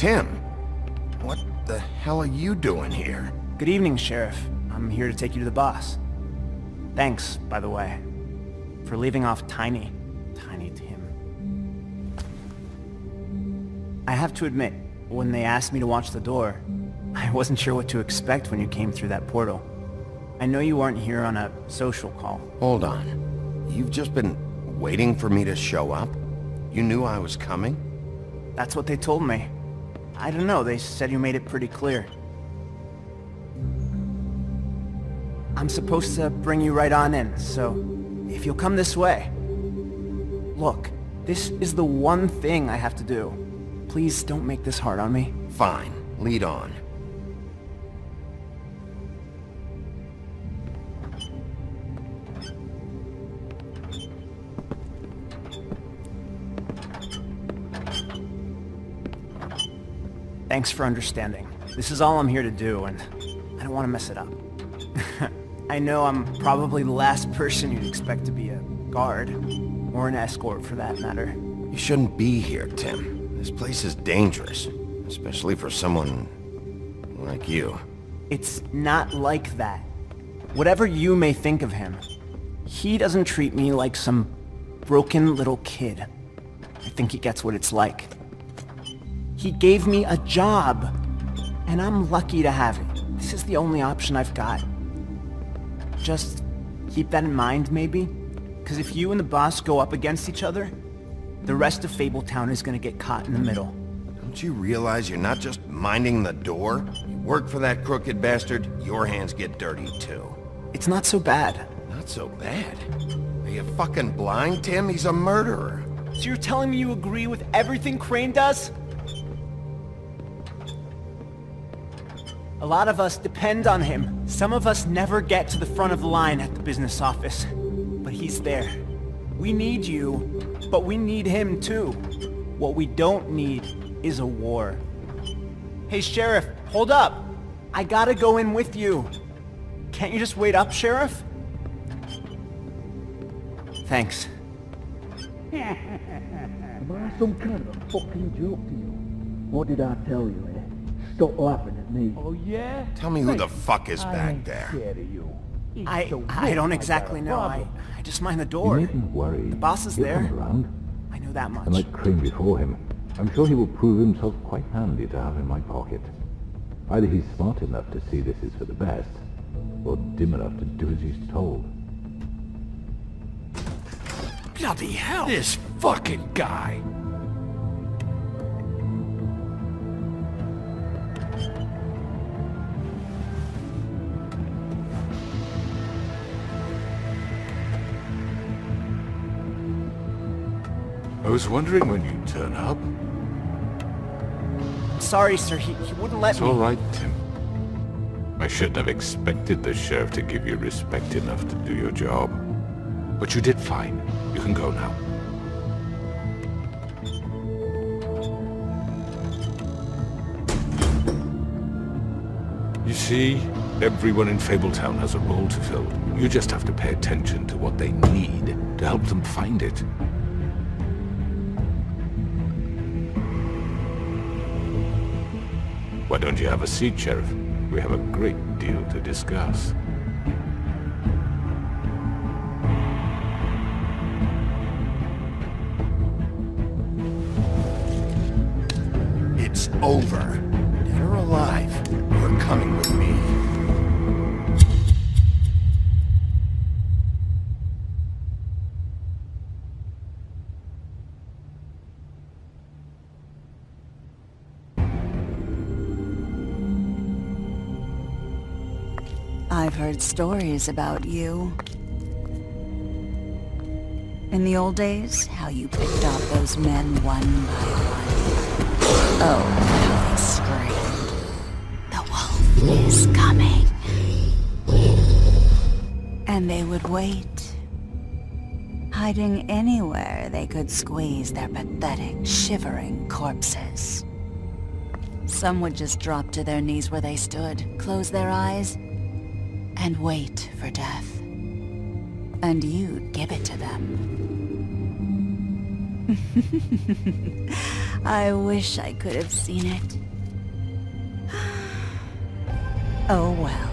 Tim, what the hell are you doing here? Good evening, Sheriff. I'm here to take you to the boss. Thanks, by the way, for leaving off Tiny Tim. I have to admit, when they asked me to watch the door, I wasn't sure what to expect when you came through that portal. I know you weren't here on a social call. Hold on. You've just been waiting for me to show up? You knew I was coming? That's what they told me. I don't know, they said you made it pretty clear. I'm supposed to bring you right on in, so if you'll come this way. Look, this is the one thing I have to do. Please don't make this hard on me. Fine. Lead on. Thanks for understanding. This is all I'm here to do, and I don't want to mess it up. I know I'm probably the last person you'd expect to be a guard, or an escort for that matter. You shouldn't be here, Tim. This place is dangerous, especially for someone like you. It's not like that. Whatever you may think of him, he doesn't treat me like some broken little kid. I think he gets what it's like. He gave me a job, and I'm lucky to have it. This is the only option I've got. Just keep that in mind, maybe? Because if you and the boss go up against each other, the rest of Fabletown is gonna get caught in the middle. Don't you realize you're not just minding the door? You work for that crooked bastard, your hands get dirty too. It's not so bad. Not so bad. Are you fucking blind, Tim? He's a murderer. So you're telling me you agree with everything Crane does? A lot of us depend on him. Some of us never get to the front of the line at the business office. But he's there. We need you, but we need him too. What we don't need is a war. Hey, Sheriff, hold up. I gotta go in with you. Can't you just wait up, Sheriff? Thanks. Am I some kind of a fucking joke to you? What did I tell you, eh? Stop laughing at me. Oh, yeah? Tell me who the fuck is I back ain't there. scared of you. It's I so don't rich, exactly got a know. problem. I just mind the You door. needn't worry. The boss is He'll there. come around. I know that much. And like Crane before him, I'm sure he will prove himself quite handy to have in my pocket. Either he's smart enough to see this is for the best, or dim enough to do as he's told. Bloody hell! This fucking guy! I was wondering when you'd turn up. Sorry, sir. He wouldn't let It's me. all right, Tim. I shouldn't have expected the sheriff to give you respect enough to do your job. But you did fine. You can go now. You see, everyone in Fabletown has a role to fill. You just have to pay attention to what they need to help them find it. Why don't you have a seat, Sheriff? We have a great deal to discuss. It's over. Dead or alive, you're coming with me. I've heard stories about you. In the old days, how you picked off those men one by one. Oh, how they screamed. The wolf is coming. And they would wait, hiding anywhere they could squeeze their pathetic, shivering corpses. Some would just drop to their knees where they stood, close their eyes, and wait for death. And you'd give it to them. I wish I could have seen it. Oh well.